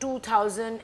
2000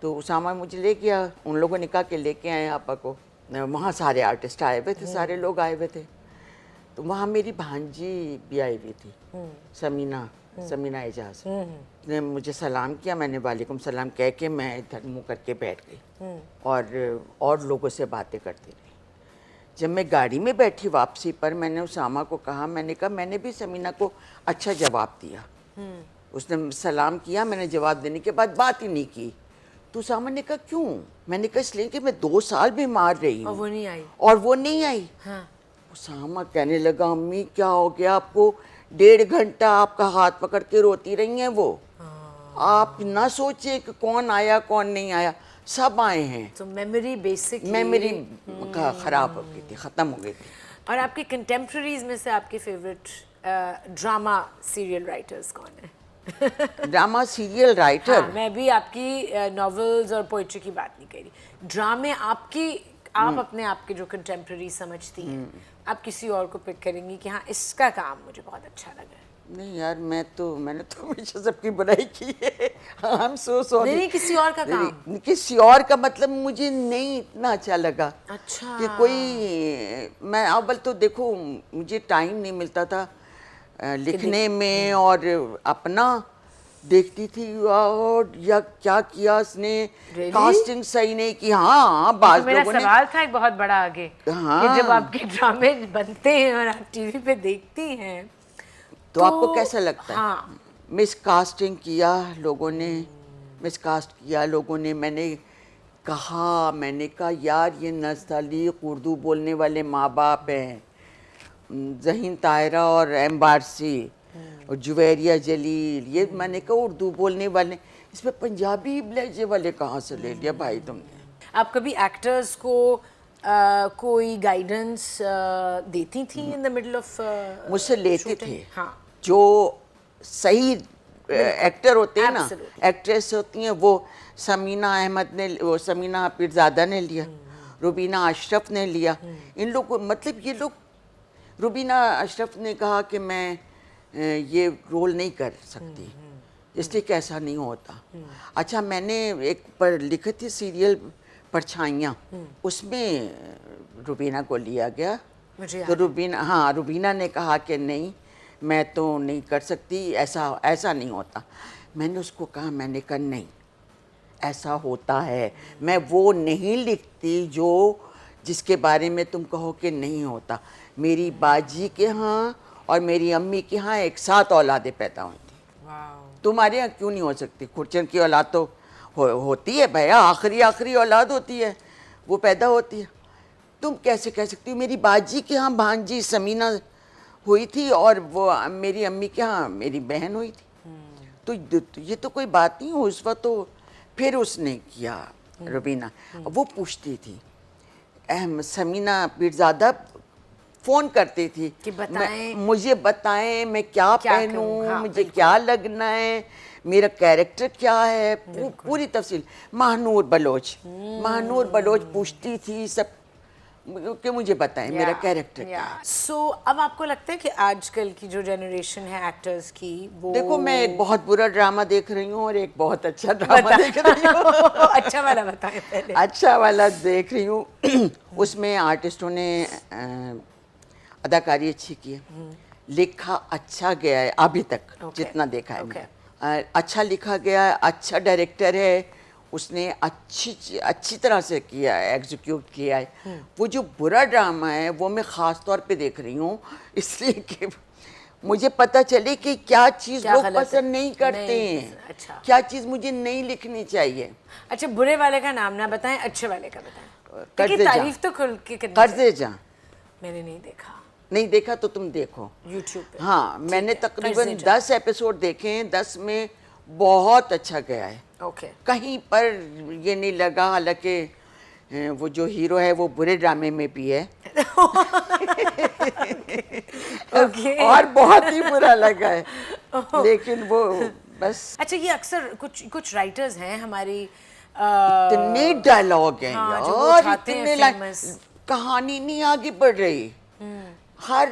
تو اسامہ مجھے لے گیا, ان لوگوں نے کہا کہ لے کے آئے آپا کو. وہاں سارے آرٹسٹ آئے ہوئے تھے, سارے لوگ آئے ہوئے تھے. تو وہاں میری بھانجی بھی آئی ہوئی تھی, سمینہ اعجاز. نے مجھے سلام کیا, میں نے وعلیکم السلام کہہ کے میں ادھر منہ کر کے بیٹھ گئی اور لوگوں سے باتیں کرتی رہی. جب میں گاڑی میں بیٹھی واپسی پر, میں نے اسامہ کو کہا, میں نے کہا میں نے بھی سمینہ کو اچھا جواب دیا. اس نے سلام کیا, میں نے جواب دینے کے بعد بات ہی نہیں کی. تو اسامہ نے کہا کیوں؟ میں نے کہا اس لیے کہ میں 2 سال بیمار رہی ہوں اور وہ نہیں آئی. اسامہ کہنے لگا امی کیا ہو گیا آپ کو؟ 1.5 گھنٹہ آپ کا ہاتھ پکڑ کے روتی رہی ہیں وہ. آپ نہ سوچے کہ کون آیا کون نہیں آیا, سب آئے ہیں. تو میموری بیسکلی میموری خراب ہو گئی تھی, ختم ہو گئی تھی. اور آپ کے کنٹمپریریز میں سے آپ کے فیوریٹ ڈرامہ سیریل رائٹرز کون ہیں؟ ڈرامہ سیریل رائٹر, میں بھی آپ کی ناولز اور پوئٹری کی بات نہیں کر رہی, ڈرامے آپ اپنے آپ کے جو کنٹمپریری سمجھتی ہیں, آپ کسی اور کو پک کریں گی کہ ہاں اس کا کام مجھے بہت اچھا لگا ہے؟ نہیں یار, میں نے تو ہمیشہ سب کی برائی کی ہے. I'm so sorry. نہیں, کسی اور کا کام, کسی اور کا مطلب مجھے نہیں اتنا اچھا لگا. اچھا کہ کوئی, میں اول تو دیکھو مجھے ٹائم نہیں ملتا تھا لکھنے میں, اور اپنا دیکھتی تھی اور یا کیا کیا اس نے, کاسٹنگ صحیح نہیں کی. ہاں بعض لوگوں نے, میرا سوال تھا ایک بہت بڑا آگے, کہ جب آپ کے ڈرامے بنتے ہیں اور آپ ٹی وی پہ دیکھتی ہیں تو آپ کو کیسا لگتا ہے؟ مس کاسٹنگ کیا لوگوں نے, مس کاسٹ کیا لوگوں نے. میں نے کہا یار یہ نستعلیق اردو بولنے والے ماں باپ ہیں, ذہین طاہرہ اور ایم بارسی اور جویریہ جلیل, یہ میں نے کہا اردو بولنے والے, اس میں پنجابی لہجے والے کہاں سے لے لیا بھائی تم نے؟ آپ کبھی ایکٹرز کو کوئی گائیڈنس دیتی تھیں ان دا مڈل آف؟ مجھ سے لیتے تھے, جو صحیح ایکٹر ہوتے ہیں نا, ایکٹریس ہوتی ہیں, وہ سمینہ احمد نے, وہ سمینہ پیرزادہ نے لیا, روبینہ اشرف نے لیا. ان لوگوں, مطلب یہ لوگ, روبینہ اشرف نے کہا کہ میں یہ رول نہیں کر سکتی, اس لیے کہ ایسا نہیں ہوتا. اچھا, میں نے ایک پر لکھی تھی سیریل پرچھائیاں, اس میں روبینہ کو لیا گیا. تو روبینہ نے کہا کہ نہیں میں تو نہیں کر سکتی, ایسا نہیں ہوتا. میں نے اس کو کہا, میں نے کہا نہیں ایسا ہوتا ہے, میں وہ نہیں لکھتی جس کے بارے میں تم کہو کہ نہیں ہوتا. میری باجی کے ہاں اور میری امی کے ہاں ایک ساتھ اولادیں پیدا ہوئی تھیں, تمہارے یہاں کیوں نہیں ہو سکتی؟ کھرچن کی اولاد تو ہوتی ہے بھیا, آخری اولاد ہوتی ہے, وہ پیدا ہوتی ہے. تم کیسے کہہ سکتی ہو؟ میری باجی کے ہاں بھانجی سمینہ ہوئی تھی اور وہ میری امی کے ہاں میری بہن ہوئی تھی. تو یہ تو کوئی بات نہیں. اس وقت تو پھر اس نے کیا روبینہ, وہ پوچھتی تھی, سمینہ پیرزادہ فون کرتی تھی مجھے بتائیں میں کیا پہنوں, مجھے کیا لگنا ہے, میرا کیریکٹر کیا ہے, پوری تفصیل. ماہنور بلوچ پوچھتی تھی سب کہ مجھے بتائیں میرا کیریکٹر کیا ہے. سو اب آپ کو لگتا ہے کہ آج کل کی جو جنریشن ہے ایکٹرز کی, وہ دیکھو میں ایک بہت برا ڈرامہ دیکھ رہی ہوں اور ایک بہت اچھا ڈرامہ دیکھ رہی ہوں. اچھا والا بتائیں پہلے. اچھا والا دیکھ رہی ہوں, اس میں آرٹسٹوں نے اداکاری اچھی کی ہے, لکھا اچھا گیا ہے ابھی تک جتنا دیکھا ہے میں, اچھا لکھا گیا ہے, اچھا ڈائریکٹر ہے, اس نے اچھی طرح سے کیا ہے, ایگزیکیوٹ کیا ہے. وہ جو برا ڈرامہ ہے وہ میں خاص طور پہ دیکھ رہی ہوں اس لیے کہ مجھے پتہ چلے کہ کیا چیز لوگ پسند نہیں کرتے ہیں, کیا چیز مجھے نہیں لکھنی چاہیے. اچھا, برے والے کا نام نہ بتائیں, اچھے والے کا بتائیں. تعریف تو کھل کے قرض جاں میں نے نہیں دیکھا. نہیں دیکھا تو تم دیکھو یوٹیوب پہ. ہاں, میں نے تقریباً 10 ایپیسوڈ دیکھے ہیں, 10 میں بہت اچھا گیا ہے. کہیں پر یہ نہیں لگا, حالانکہ وہ جو ہیرو ہے وہ برے ڈرامے میں بھی ہے اور بہت ہی برا لگا ہے, لیکن وہ بس. اچھا, یہ اکثر کچھ رائٹرز ہیں ہماری, اتنے ڈائلاگ ہیں یار, اتنے کہانی نہیں آگے بڑھ رہی. ہر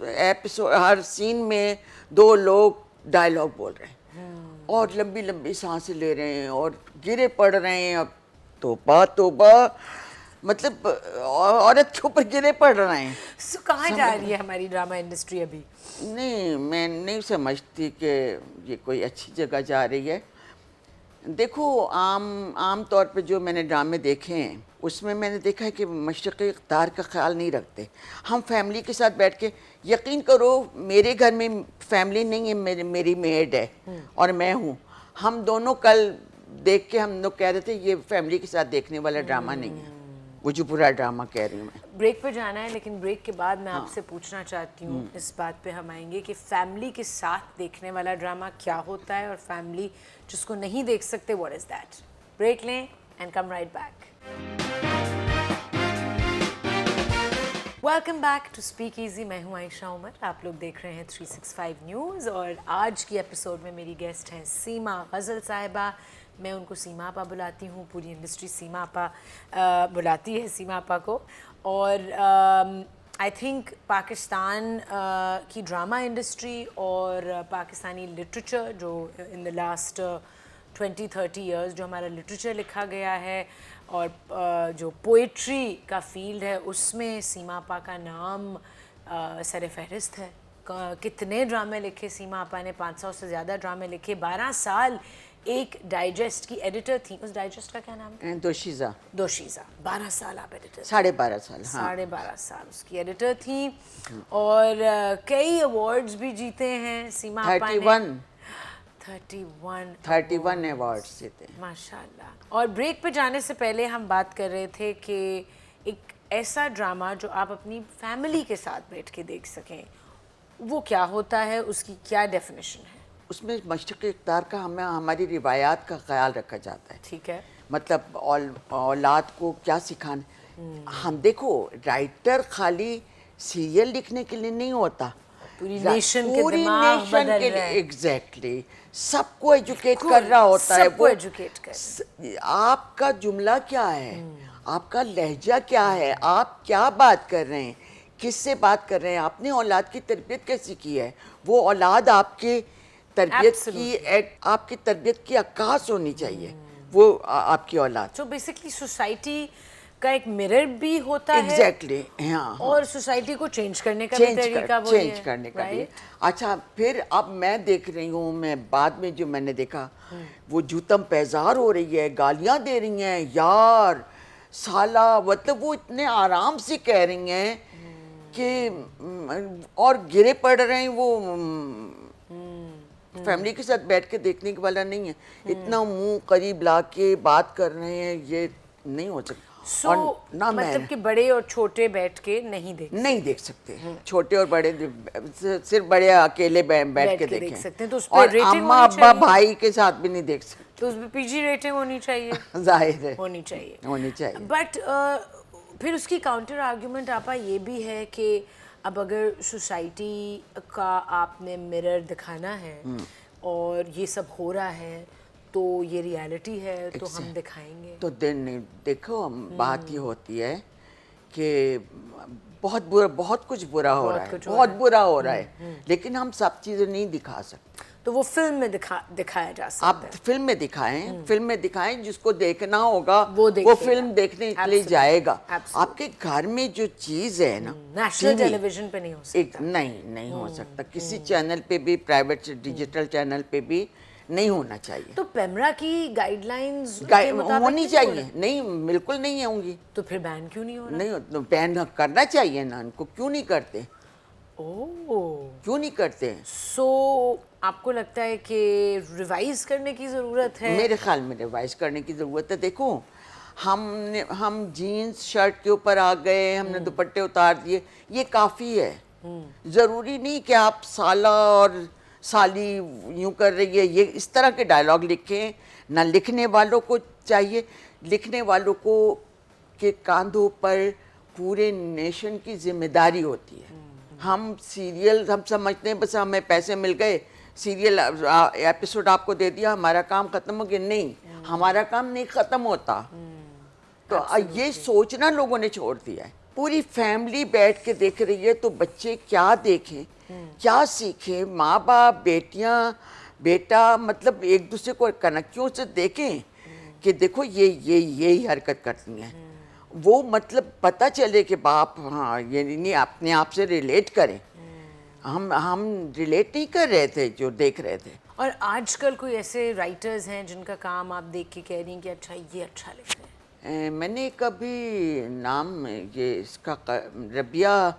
ایپیسوڈ, ہر سین میں 2 لوگ ڈائلاگ بول رہے ہیں, اور لمبی لمبی سانسیں لے رہے ہیں اور گرے پڑ رہے ہیں. اب توبہ توبہ, مطلب عورت کے اوپر گرے پڑ رہے ہیں. کہاں جا رہی ہے ہماری ڈرامہ انڈسٹری ابھی؟ نہیں, میں نہیں سمجھتی کہ یہ کوئی اچھی جگہ جا رہی ہے. دیکھو, عام طور پہ جو میں نے ڈرامے دیکھے ہیں اس میں نے دیکھا ہے کہ مشرقی اقتدار کا خیال نہیں رکھتے. ہم فیملی کے ساتھ بیٹھ کے, یقین کرو میرے گھر میں فیملی نہیں ہے, میری میڈ ہے اور میں ہوں. ہم دونوں کل دیکھ کے ہم لوگ کہہ رہے تھے یہ فیملی کے ساتھ دیکھنے والا ڈرامہ نہیں ہے, وہ جو برا ڈرامہ کہہ رہی ہوں میں. بریک پہ جانا ہے, لیکن بریک کے بعد میں آپ سے پوچھنا چاہتی ہوں, اس بات پہ ہم آئیں گے کہ فیملی کے ساتھ دیکھنے والا ڈرامہ کیا ہوتا ہے اور فیملی جس کو نہیں دیکھ سکتے, واٹ از دیٹ. بریک لیں and come right back. Welcome back to Speak Easy. میں ہوں عائشہ عمر, آپ لوگ دیکھ رہے ہیں 365 نیوز, اور آج کی ایپیسوڈ میں میری گیسٹ ہیں سیما غزل صاحبہ. میں ان کو سیما آپا بلاتی ہوں, پوری انڈسٹری سیما آپا بلاتی ہے سیما آپا کو. اور آئی تھنک پاکستان کی ڈرامہ انڈسٹری اور پاکستانی لٹریچر جو ان دا لاسٹ 20-30 ایئرز جو ہمارا لٹریچر لکھا گیا ہے اور جو پوئٹری کا فیلڈ ہے, اس میں سیما آپا کا نام سر فہرست ہے. کتنے ڈرامے لکھے سیما آپا نے, 500 سے زیادہ ڈرامے لکھے. 12 سال ایک ڈائجسٹ کی ایڈیٹر تھیں. اس ڈائجسٹ کا کیا نام ہے؟ دوشیزہ. 12 سال آپ ایڈیٹر, 12.5 سال. 12.5 سال اس کی ایڈیٹر تھیں, اور کئی ایوارڈز بھی جیتے ہیں سیما آپا نے. 31 ایوارڈز جیتے ہیں ماشاء اللہ. اور بریک پہ جانے سے پہلے ہم بات کر رہے تھے کہ ایک ایسا ڈرامہ جو آپ اپنی فیملی کے ساتھ بیٹھ کے دیکھ سکیں, وہ کیا ہوتا ہے, اس کی کیا ڈیفینیشن ہے؟ اس میں مشرقی اقتدار کا ہماری روایات کا خیال رکھا جاتا ہے. ٹھیک ہے, مطلب اولاد کو کیا سکھانا. ہم دیکھو, رائٹر خالی سیریل لکھنے کے لیے نہیں ہوتا, پوری نیشن کے دماغ بدل رہا ہے. ایگزیکٹلی, سب کو ایجوکیٹ کر رہا ہوتا ہے. سب کو ایجوکیٹ کر. آپ کا جملہ کیا ہے, آپ کا لہجہ کیا ہے, آپ کیا بات کر رہے ہیں, کس سے بات کر رہے ہیں, آپ نے اولاد کی تربیت کیسی کی ہے, وہ اولاد آپ کی تربیت کی عکاس ہونی چاہیے, وہ آپ کی اولاد. تو بیسکلی سوسائٹی کا ایک مرر بھی ہوتا ہے. ایگزیکٹلی, ہاں. اور سوسائٹی کو چینج کرنے کا بھی طریقہ وہ ہے. چینج کرنے کا بھی. اچھا, پھر اب میں دیکھ رہی ہوں, میں بعد میں جو میں نے دیکھا, وہ جوتم پیزار ہو رہی ہے, گالیاں دے رہی ہیں, یار سالہ, مطلب وہ اتنے آرام سے کہہ رہی ہیں کہ, اور گرے پڑ رہے ہیں. وہ فیملی کے ساتھ بیٹھ کے دیکھنے والا نہیں ہے. اتنا منہ قریب لا کے بات کر رہے ہیں, یہ نہیں ہو سکتا. مطلب کہ بڑے اور چھوٹے بیٹھ کے نہیں دیکھ سکتے. چھوٹے اور بڑے, صرف بڑے اکیلے بیٹھ کے دیکھ سکتے ہیں. تو اس اور اماں ابا بھائی کے ساتھ بھی نہیں دیکھ سکتے. تو اس میں پی جی ریٹنگ ہونی چاہیے. ظاہر ہے ہونی چاہیے. بٹ پھر اس کی کاؤنٹر آرگیومنٹ آپا یہ بھی ہے کہ اب اگر سوسائٹی کا آپ نے مرر دکھانا ہے اور یہ سب ہو رہا ہے, تو یہ ریالٹی ہے, تو ہم دکھائیں گے. تو دیکھو, بات یہ ہوتی ہے کہ بہت کچھ برا ہو رہا ہے, بہت برا ہو رہا ہے, لیکن ہم سب چیزیں نہیں دکھا سکتے. تو وہ فلم میں دکھایا جا سکتا ہے. آپ فلم میں دکھائیں, جس کو دیکھنا ہوگا وہ فلم دیکھنے کے لیے جائے گا. آپ کے گھر میں جو چیز ہے نا, نیشنل ٹیلی ویژن پہ نہیں ہو سکتا. نہیں ہو سکتا. کسی چینل پہ بھی, پرائیویٹ ڈیجیٹل چینل پہ بھی نہیں ہونا چاہیے. تو پیمرا کی گائیڈ لائنز ہونی چاہیے. نہیں, بالکل نہیں ہوں گی. تو پھر بین کیوں نہیں ہو رہا؟ نہیں, بین کرنا چاہیے نا ان کو. کیوں نہیں کرتے, کیوں نہیں کرتے؟ سو آپ کو لگتا ہے کہ ریوائز کرنے کی ضرورت ہے؟ میرے خیال میں ریوائز کرنے کی ضرورت ہے. دیکھو, ہم جینز شرٹ کے اوپر آ گئے, ہم نے دوپٹے اتار دیے, یہ کافی ہے. ضروری نہیں کہ آپ سالہ اور سالی یوں کر رہی ہے, یہ اس طرح کے ڈائلاگ لکھیں نہ. لکھنے والوں کو چاہیے, لکھنے والوں کو کے کاندھوں پر پورے نیشن کی ذمہ داری ہوتی ہے. ہم سیریل ہم سمجھتے ہیں بس ہمیں پیسے مل گئے, سیریل ایپیسوڈ آپ کو دے دیا, ہمارا کام ختم ہو گیا. نہیں, ہمارا کام نہیں ختم ہوتا. تو یہ سوچنا لوگوں نے چھوڑ دیا ہے. پوری فیملی بیٹھ کے دیکھ رہی ہے, تو بچے کیا دیکھیں, کیا سیکھیں, ماں باپ, بیٹیاں, بیٹا مطلب ایک دوسرے کو کنکیوں سے دیکھیں کہ دیکھو یہی حرکت کرتی ہیں, وہ مطلب پتہ چلے کہ باپ ہاں یہ نہیں اپنے آپ سے ریلیٹ کریں. ہم ریلیٹ نہیں کر رہے تھے جو دیکھ رہے تھے. اور آج کل کوئی ایسے رائٹرز ہیں جن کا کام آپ دیکھ کے کہہ رہی ہیں کہ اچھا یہ اچھا لکھ رہے ہیں؟ میں نے کبھی نام یہ اس کا رابعہ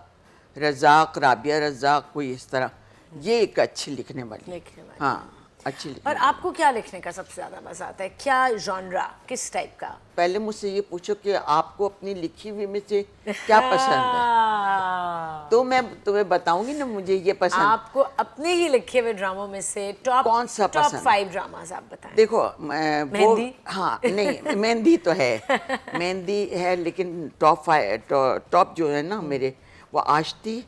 رزاق کوئی اس طرح, یہ ایک اچھی لکھنے والی, ہاں اچھی لکھنے. اور آپ کو کیا لکھنے کا سب سے زیادہ مزہ آتا ہے؟ کیا ژانرا, کس ٹائپ کا؟ پہلے مجھ سے یہ پوچھو کہ آپ کو اپنی لکھی ہوئی میں سے کیا پسند ہے, تو میں تمہیں بتاؤں گی نا مجھے یہ پسند. آپ کو اپنے ہی لکھے ہوئے ڈراموں میں سے کون سا ٹاپ پسند؟ 5 ڈراماز آپ بتائیں. دیکھو مہندی؟ ہاں نہیں مہندی تو ہے, مہندی ہے, لیکن ٹاپ جو ہے نا میرے وہ آشتی,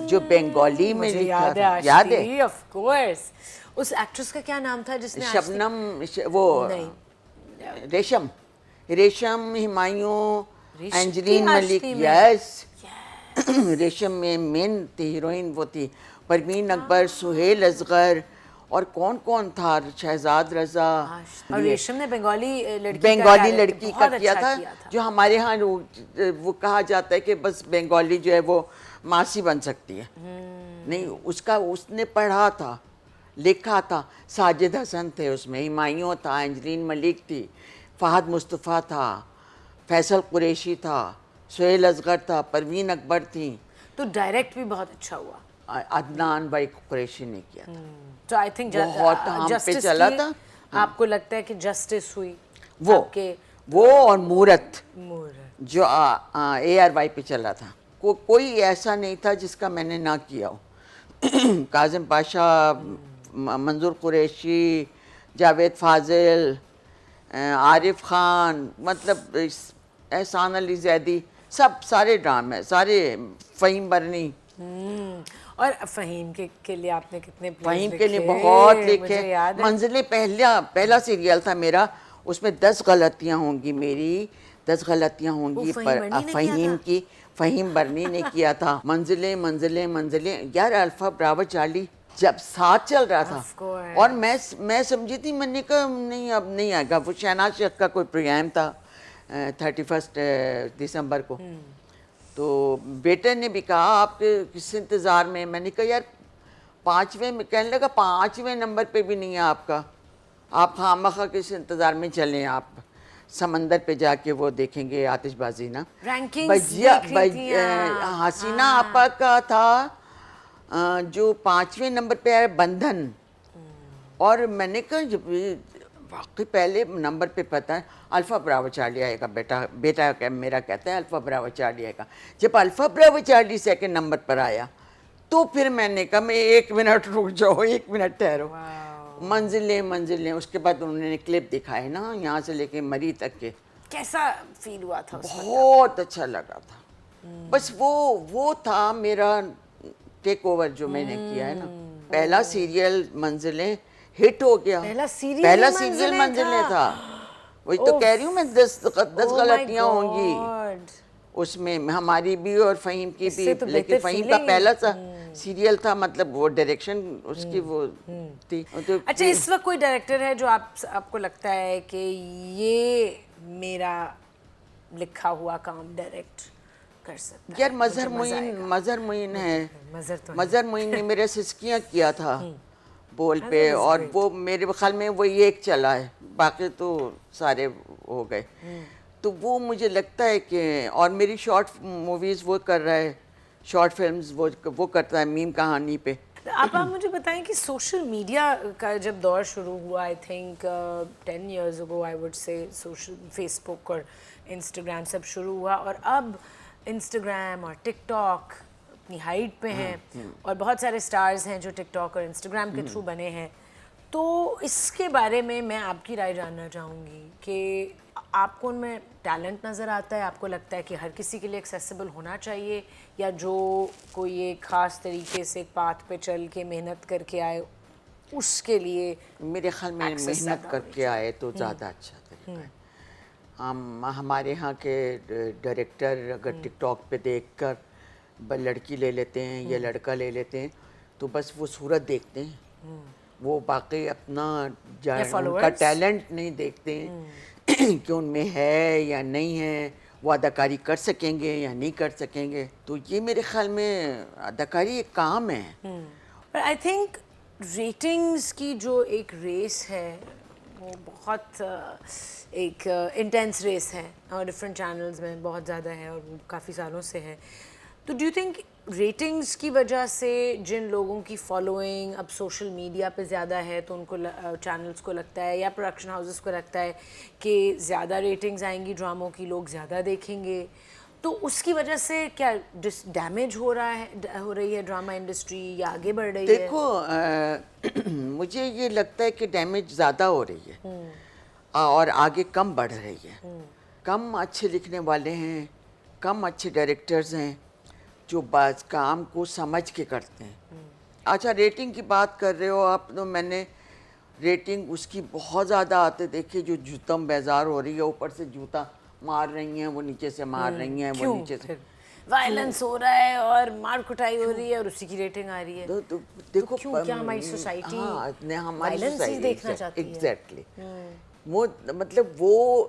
جو بنگالی میں لکھا تھا, یاد ہے؟ Of course. اس ایکٹریس کا کیا نام تھا جس نے شبنم, وہ ریشم ہمایوں, انجلین ملک. یس, ریشم میں مین تھی ہیروئن, وہ تھی پروین اکبر, سہیل اصغر, اور کون تھا, شہزاد رضا. اور ریشم نے بنگالی لڑکی کا کیا تھا, جو ہمارے ہاں وہ کہا جاتا ہے کہ بس بنگالی جو ہے وہ ماسی بن سکتی ہے. نہیں, اس نے پڑھا تھا, لکھا تھا. ساجد حسن تھے اس میں, ہمایوں تھا, انجلین ملک تھی, فہد مصطفیٰ تھا, فیصل قریشی تھا, سہیل اصغر تھا, پروین اکبر تھیں. تو ڈائریکٹ بھی بہت اچھا ہوا. عدنان بھائی قریشی نے کیا تھا. تو آئی تھنک بہت ہم پہ چلا تھا. آپ کو لگتا ہے کہ جسٹس ہوئی وہ اور مورت جو ARY پہ چلا تھا, کوئی ایسا نہیں تھا جس کا میں نے نہ کیا ہو. کاظم پاشا, منظور قریشی, جاوید فاضل, عارف خان, مطلب احسان علی زیدی, سارے ڈرامے سارے, فہیم برنی. اور فہیم کے لیے آپ نے کتنے فہیم کے لیے بہت لکھے. منزلیں پہلا سیریل تھا میرا, اس میں 10 غلطیاں ہوں گی میری, 10 غلطیاں ہوں گی فہیم کی. فہیم برنی نے کیا تھا. منزلیں یار, الفا براو چارلی جب ساتھ چل رہا تھا, اور میں سمجھی تھی, میں نے کہا نہیں اب نہیں آئے گا. وہ شہناز شیخ کا کوئی پروگرام تھا 31 دسمبر کو, تو بیٹے نے بھی کہا آپ کس انتظار میں. میں نے کہا یار 5ویں میں, کہنے لگا 5ویں نمبر پہ بھی نہیں ہے آپ کا, آپ خامخواہ کس انتظار میں چلیں, آپ سمندر پہ جا کے وہ دیکھیں گے آتش بازی نا. حسینہ آپا کا تھا جو 5ویں نمبر پہ آیا بندھن, اور میں نے کہا جب واقعی پہلے نمبر پہ پتہ ہے الفا براو چارلی آئے گا. بیٹا میرا کہتا ہے الفا براو چارلی آئے گا. جب الفا براو چارلی 2nd نمبر پر آیا تو پھر میں نے کہا میں 1 منٹ رک جاؤ, 1 منٹ ٹھہرو. منزلیں اس کے بعد انہوں نے کلپ دکھائے نا یہاں سے لے کے مری تک کے. کیسا فیل ہوا تھا؟ بہت اچھا لگا تھا. بس وہ تھا میرا ٹیک اوور جو میں نے کیا ہے نا. پہلا سیریل منزلیں ہٹ ہو گیا. پہلا سیریل منزلیں تھا. وہی تو کہہ رہی ہوں میں, 10 غلطیاں ہوں گی اس میں, ہماری بھی اور فہیم کی بھی. لیکن فہیم کا پہلا سا سیریل تھا, مطلب وہ ڈائریکشن اس کی وہ تھی. اچھا, اس وقت کوئی ڈائریکٹر ہے جو آپ کو لگتا ہے کہ یہ میرا لکھا ہوا کام ڈائریکٹ کر سکتا ہے؟ یار مظہر معین ہے. مظہر معین نے میرے سسکیاں کیا تھا بول پہ, اور وہ میرے خیال میں وہی ایک چلا ہے, باقی تو سارے ہو گئے. تو وہ مجھے لگتا ہے کہ, اور میری شارٹ موویز وہ کر رہا ہے, شارٹ فلمز وہ کرتا ہے میم کہانی پہ. آپ مجھے بتائیں کہ سوشل میڈیا کا جب دور شروع ہوا, I think 10 years ago I would say, Facebook اور انسٹاگرام سب شروع ہوا, اور اب انسٹاگرام اور ٹک ٹاک اپنی ہائٹ پہ ہیں, اور بہت سارے سٹارز ہیں جو ٹک ٹاک اور انسٹاگرام کے تھرو بنے ہیں. تو اس کے بارے میں آپ کی رائے جاننا چاہوں گی کہ آپ کو ان میں ٹیلنٹ نظر آتا ہے؟ آپ کو لگتا ہے کہ ہر کسی کے لیے ایکسیسیبل ہونا چاہیے, یا جو کوئی ایک خاص طریقے سے ایک پاتھ پہ چل کے محنت کر کے آئے اس کے لیے؟ میرے خیال میں محنت کر کے آئے تو زیادہ اچھا طریقہ ہے. ہمارے ہاں کے ڈائریکٹر اگر ٹک ٹاک پہ دیکھ کر لڑکی لے لیتے ہیں یا لڑکا لے لیتے ہیں تو بس وہ صورت دیکھتے ہیں, وہ باقی اپنا ان کا followers. ٹیلنٹ نہیں دیکھتے ہیں کہ ان میں ہے یا نہیں ہے, وہ اداکاری کر سکیں گے یا نہیں کر سکیں گے. تو یہ میرے خیال میں اداکاری ایک کام ہے. پر آئی تھنک ریٹنگز کی جو ایک ریس ہے وہ بہت ایک انٹینس ریس ہے اور ڈفرینٹ چینلز میں بہت زیادہ ہے اور وہ کافی سالوں سے ہے. تو ڈو یو تھنک ریٹنگز کی وجہ سے جن لوگوں کی فالوئنگ اب سوشل میڈیا پہ زیادہ ہے تو ان کو چینلز کو لگتا ہے یا پروڈکشن ہاؤسز کو لگتا ہے کہ زیادہ ریٹنگز آئیں گی ڈراموں کی, لوگ زیادہ دیکھیں گے, تو اس کی وجہ سے کیا ڈیمیج ہو رہی ہے ڈرامہ انڈسٹری یا آگے بڑھ رہی ہے؟ دیکھو مجھے یہ لگتا ہے کہ ڈیمیج زیادہ ہو رہی ہے اور آگے کم بڑھ رہی ہے. کم اچھے لکھنے والے ہیں, کم اچھے ڈائریکٹرز ہیں جو بعض کام کو سمجھ کے کرتے ہیں. اچھا ریٹنگ کی بات کر رہے ہو آپ, تو میں نے ریٹنگ اس کی بہت زیادہ آتے دیکھے جو جوتم بیزار ہو رہی ہے, اوپر سے جوتا مار رہی ہیں, وہ نیچے سے مار رہی ہیں, وہ نیچے سے وائلنس ہو رہا ہے اور مار کٹائی ہو رہی ہے اور اسی کی ریٹنگ آ رہی ہے. تو دیکھو کیا ہماری سوسائٹی وائلنس ہی دیکھنا چاہتی ہے؟ ایگزیکٹلی. وہ مطلب وہ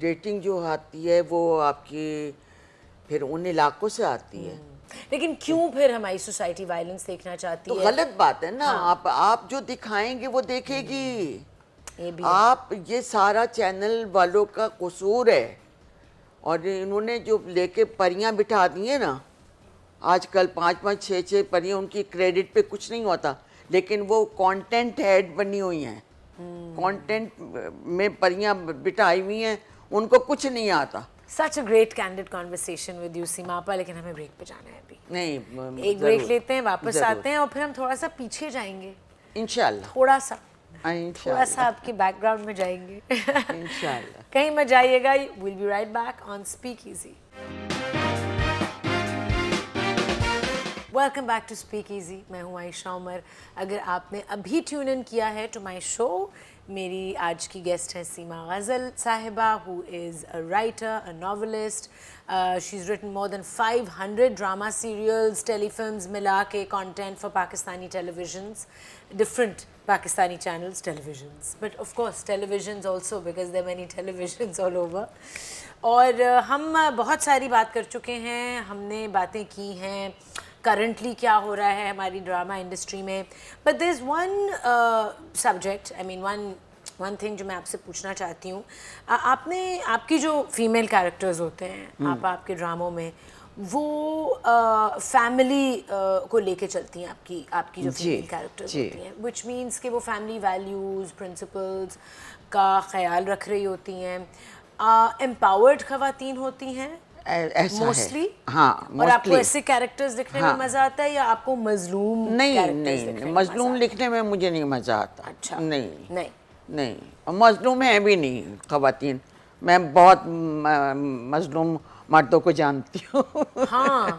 ریٹنگ جو آتی ہے وہ آپ کی پھر ان علاقوں سے آتی ہے. لیکن کیوں پھر ہماری سوسائٹی وائلنس دیکھنا چاہتی تو ہے؟ غلط بات ہے نا. آپ جو دکھائیں گے وہ دیکھے گی. آپ یہ سارا چینل والوں کا قصور ہے. اور انہوں نے جو لے کے پریاں بٹھا دی ہیں نا, آج کل 5 6 پریاں, ان کی کریڈٹ پہ کچھ نہیں ہوتا, لیکن وہ کانٹینٹ ہیڈ بنی ہوئی ہیں. کانٹینٹ میں پریاں بٹھائی ہوئی ہیں, ان کو کچھ نہیں آتا. Such a great candid conversation with you سیما آپا, لیکن ہمیں بریک پہ جانا ہے ابھی. نہیں, ایک بریک لیتے ہیں, واپس آتے ہیں اور پھر ہم تھوڑا سا پیچھے جائیں گے. انشاءاللہ تھوڑا سا انشاءاللہ آپ کے بیک گراؤنڈ میں جائیں گے. انشاءاللہ. کہیں مت جائیے گا. we'll be right back on Speak Easy. Welcome back to Speak Easy. میں ہوں عائشہ عمر. اگر آپ نے ابھی ٹیون ان کیا ہے ٹو مائی شو, میری آج کی گیسٹ ہے Seema Ghazal Sahiba, who is a writer, a novelist. She is written more than 500 drama serials, tele films ملا کے content for Pakistani televisions, different Pakistani channels, televisions, but of course televisions also because there many televisions all over. اور ہم بہت ساری بات کر چکے ہیں, ہم نے باتیں کی ہیں کرنٹلی کیا ہو رہا ہے ہماری ڈرامہ انڈسٹری میں. But there is one subject, I mean one thing جو میں آپ سے پوچھنا چاہتی ہوں. آپ کی جو فیمیل کیریکٹرز ہوتے ہیں آپ کے ڈراموں میں, وہ فیملی کو لے کے چلتی ہیں آپ کی جو فیمیل کیریکٹرز ہوتی ہیں, وچ مینس کہ وہ فیملی ویلیوز, پرنسپلز کا خیال رکھ رہی ہوتی ہیں. امپاورڈ خواتین ہوتی ہیں موسٹلی. ہاں, اور آپ کو ایسے کیریکٹرز لکھنے میں مزہ آتا ہے یا آپ کو مظلوم کیریکٹرز لکھنے میں؟ مظلوم لکھنے میں مجھے نہیں مزہ آتا. اچھا. نہیں, مظلوم ہے بھی نہیں خواتین. میں بہت مظلوم مردوں کو جانتی ہوں. ہاں,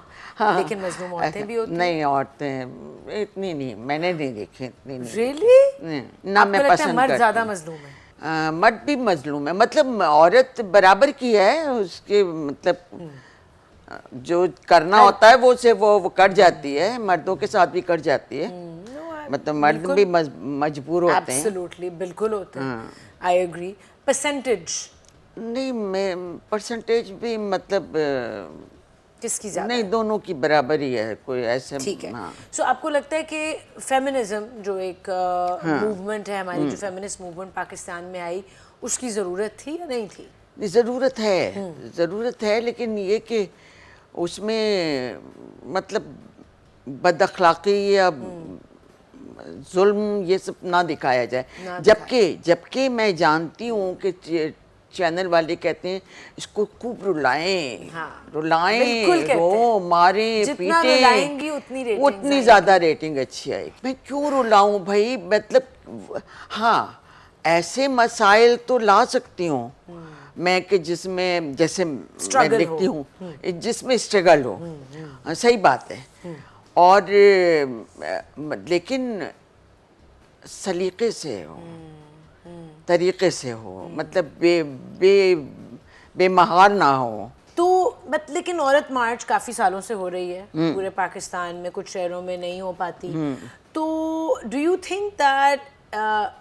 لیکن مظلوم عورتیں بھی ہوتی ہیں. نہیں, عورتیں اتنی نہیں, میں نے نہیں دیکھی اتنی. ریئلی؟ نہ میں پسند کرتی. مرد زیادہ مظلوم ہے؟ مرد بھی مظلوم ہے, مطلب عورت برابر کی ہے, اس کے مطلب جو کرنا ہوتا ہے وہ کر جاتی ہے, مردوں کے ساتھ بھی کر جاتی ہے. مطلب مرد بھی مجبور ہوتے ہیں. ایبسلیوٹلی, بالکل ہوتے ہیں. I agree. پرسنٹیج نہیں, میں پرسنٹیج بھی مطلب کس کی زیادہ؟ نہیں, دونوں کی برابر ہی ہے, کوئی ایسے. ٹھیک ہے. سو آپ کو لگتا ہے کہ فیمنزم جو ایک موومنٹ ہے ہماری, جو فیمنسٹ موومنٹ پاکستان میں آئی, اس کی ضرورت تھی یا نہیں تھی؟ ضرورت ہے, لیکن یہ کہ اس میں مطلب بد اخلاقی یا ظلم یہ سب نہ دکھایا جائے. جبکہ میں جانتی ہوں کہ چینل والے کہتے ہیں اس کو خوب رلائیں, رو ماریں, پیٹیں, اتنی زیادہ ریٹنگ اچھی آئے. میں کیوں رلاؤں بھائی, مطلب ہاں ایسے مسائل تو لا سکتی ہوں میں کہ جس میں جیسے میں لکھتی ہوں, جس میں اسٹرگل ہو, صحیح بات ہے. اور لیکن سلیقے سے ہو, طریقے سے ہو, مطلب بے مہار نہ ہو. تو لیکن عورت مارچ کافی سالوں سے ہو رہی ہے پورے پاکستان میں, کچھ شہروں میں نہیں ہو پاتی. تو ڈو یو تھنک دیٹ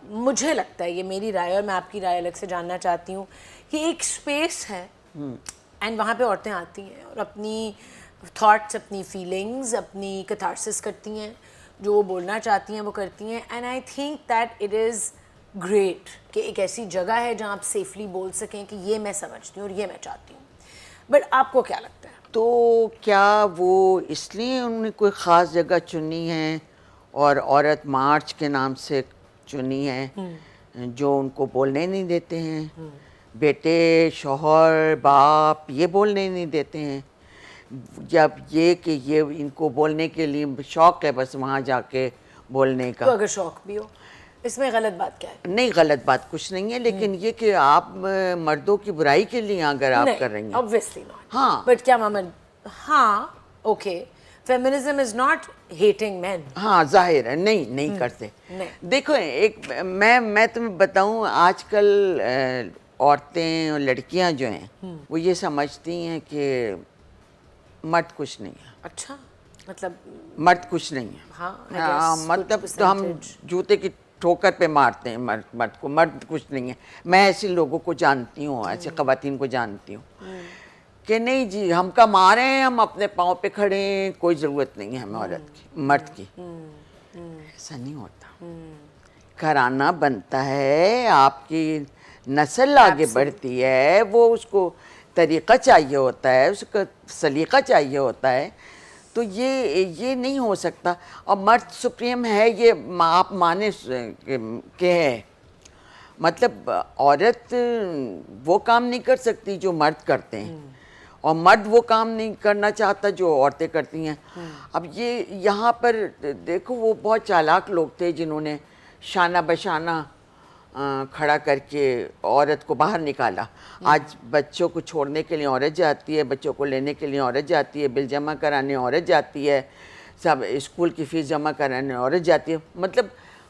مجھے لگتا ہے, یہ میری رائے اور میں آپ کی رائے الگ سے جاننا چاہتی ہوں, کہ ایک اسپیس ہے اینڈ وہاں پہ عورتیں آتی ہیں اور اپنی تھاٹس, اپنی فیلنگز, اپنی کتھارسس کرتی ہیں, جو وہ بولنا چاہتی ہیں وہ کرتی ہیں. And I think that it is great کہ ایک ایسی جگہ ہے جہاں آپ سیفلی بول سکیں کہ یہ میں سمجھتی ہوں اور یہ میں چاہتی ہوں. بٹ آپ کو کیا لگتا ہے؟ تو کیا وہ اس لیے انہوں نے کوئی خاص جگہ چنی ہے اور عورت مارچ کے نام سے چنی ہے جو ان کو بولنے نہیں دیتے ہیں؟ بیٹے, شوہر, باپ یہ بولنے نہیں دیتے ہیں. جب یہ کہ یہ ان کو بولنے کے لیے شوق ہے بس وہاں جا کے بولنے کا. تو اگر شوق بھی ہو, اس میں غلط بات کیا ہے؟ نہیں, غلط بات کچھ نہیں ہے, لیکن یہ کہ آپ مردوں کی برائی کے لیے اگر آپ کر رہی ہیں. obviously not. ہاں, بٹ کیا ماما, ہاں okay, feminism is not hating men. ہاں ظاہر ہے, نہیں کرتے. دیکھو ایک میں تمہیں بتاؤں, آج کل عورتیں اور لڑکیاں جو ہیں وہ یہ سمجھتی ہیں کہ مرد کچھ نہیں ہے. اچھا, مطلب مرد کچھ نہیں ہے. ہاں, مطلب تو ہم جوتے کی ٹھوکر پہ مارتے ہیں مرد کو, مرد کچھ نہیں ہے. میں ایسے لوگوں کو جانتی ہوں, ایسے خواتین کو جانتی ہوں کہ نہیں جی ہم کما رہے ہیں, ہم اپنے پاؤں پہ کھڑے ہیں, کوئی ضرورت نہیں ہے ہمیں عورت کی, مرد کی. ایسا نہیں ہوتا. گھرانہ بنتا ہے, آپ کی نسل آگے بڑھتی ہے, وہ اس کو طریقہ چاہیے ہوتا ہے, اس کا سلیقہ چاہیے ہوتا ہے. تو یہ نہیں ہو سکتا. اور مرد سپریم ہے یہ آپ مانے کہ ہے, مطلب عورت وہ کام نہیں کر سکتی جو مرد کرتے ہیں, اور مرد وہ کام نہیں کرنا چاہتا جو عورتیں کرتی ہیں. اب یہ یہاں پر دیکھو, وہ بہت چالاک لوگ تھے جنہوں نے شانہ بشانہ کھڑا کر کے عورت کو باہر نکالا. آج بچوں کو چھوڑنے کے لیے عورت جاتی ہے, بچوں کو لینے کے لیے عورت جاتی ہے, بل جمع کرانے عورت جاتی ہے, سب اسکول کی فیس جمع کرانے عورت جاتی ہے. مطلب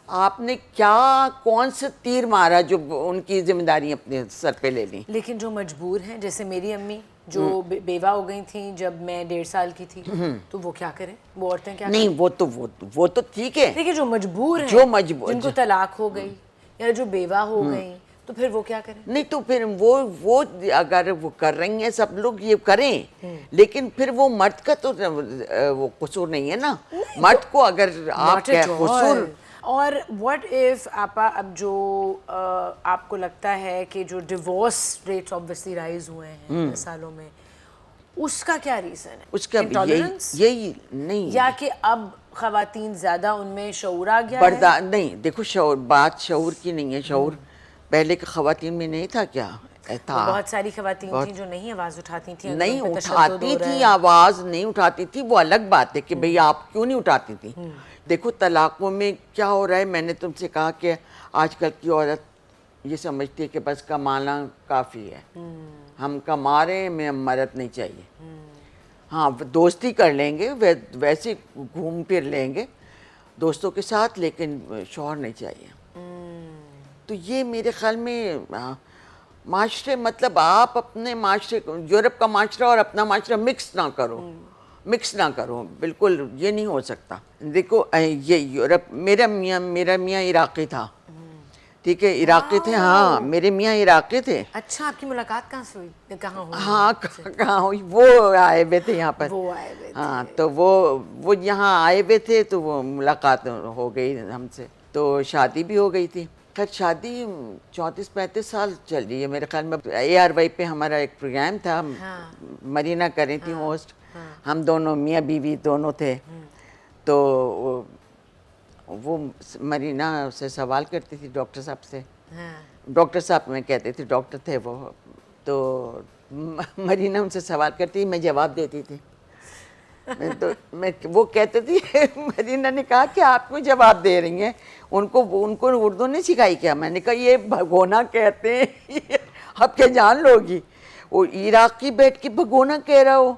آپ نے کیا کون سے تیر مارا جو ان کی ذمہ داری اپنے سر پہ لے لیں. لیکن جو مجبور ہیں, جیسے میری امی جو بیوہ ہو گئی تھیں جب میں 1.5 سال کی تھی, تو وہ کیا کریں, وہ عورتیں کیا کریں؟ نہیں وہ تو ٹھیک ہے. دیکھیں جو مجبور ہیں, جو مجبور, جن کو طلاق ہو گئی یا جو بیوہ ہو گئی, تو پھر وہ کیا کریں؟ نہیں تو پھر وہ اگر وہ کر رہی ہیں, سب لوگ یہ کریں, لیکن پھر وہ مرد کا تو وہ قصور نہیں ہے نا. مرد کو اگر آپ کا قصور. اور واٹ ایف آپا, اب جو آپ کو لگتا ہے کہ جو ڈیورس ریٹس آبویسلی رائز ہوئے ہیں سالوں میں, اس کا کیا ریزن ہے؟ اس کا یہی نہیں, یا کہ اب خواتین زیادہ ان میں شعور آ گیا ہے؟ نہیں دیکھو, شعور, بات شعور کی نہیں ہے. شعور پہلے کے خواتین میں نہیں تھا کیا تھا؟ بہت ساری خواتین تھیں جو نہیں آواز اٹھاتی تھیں, نہیں اٹھاتی تھی, آواز نہیں اٹھاتی تھی. وہ الگ بات ہے کہ بھئی آپ کیوں نہیں اٹھاتی تھی. دیکھو طلاقوں میں کیا ہو رہا ہے, میں نے تم سے کہا کہ آج کل کی عورت یہ سمجھتی ہے کہ بس کمانا کافی ہے, ہم کما رہے ہیں, ہمیں مرد نہیں چاہیے. ہاں دوستی کر لیں گے, ویسے گھوم پھر لیں گے دوستوں کے ساتھ, لیکن شوہر نہیں چاہیے. تو یہ میرے خیال میں معاشرے, مطلب آپ اپنے معاشرے, یورپ کا معاشرہ اور اپنا معاشرہ مکس نہ کرو, بالکل یہ نہیں ہو سکتا. دیکھو یہ یورپ, میرا میاں عراقی تھا, ٹھیک ہے, عراقی تھے. ہاں میرے میاں عراقی تھے. اچھا, آپ کی ملاقات کہاں سے ہوئی, کہاں ہوئی؟ ہاں کہاں ہوئی, وہ آئے ہوئے تھے یہاں پر. ہاں تو وہ یہاں آئے ہوئے تھے, تو وہ ملاقات ہو گئی ہم سے, تو شادی بھی ہو گئی تھی. خیر شادی 34-35 سال چل رہی ہے میرے خیال میں. ARY پہ ہمارا ایک پروگرام تھا, مرینا کر رہی تھی ہوسٹ, ہم دونوں میاں بیوی دونوں تھے. تو وہ مرینا سے سوال کرتی تھی ڈاکٹر صاحب سے, ڈاکٹر صاحب میں کہتے تھے, ڈاکٹر تھے وہ, تو مرینا ان سے سوال کرتی, میں جواب دیتی تھی. تو وہ کہتے تھی, مرینا نے کہا کہ آپ کیوں جواب دے رہی ہیں, ان کو اردو نہیں سکھائی کیا؟ میں نے کہا یہ بھگونا کہتے ہیں, اب کیا جان لو گی, وہ عراقی بیٹھ کے بھگونا کہہ رہا ہو.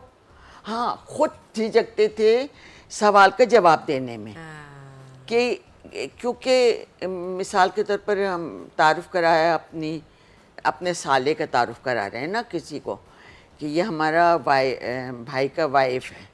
ہاں خود جھجکتے تھے سوال کا جواب دینے میں, کہ کیونکہ مثال کے طور پر ہم تعارف کرایا, اپنے سالے کا تعارف کرا رہے ہیں نا کسی کو, کہ یہ ہمارا بھائی کا وائف ہے.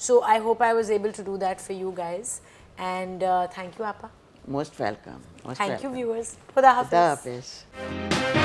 So I hope I was able to do that for you guys, and thank you, Appa. Most welcome. Thank you, viewers. Khuda Hafiz. Khuda Hafiz.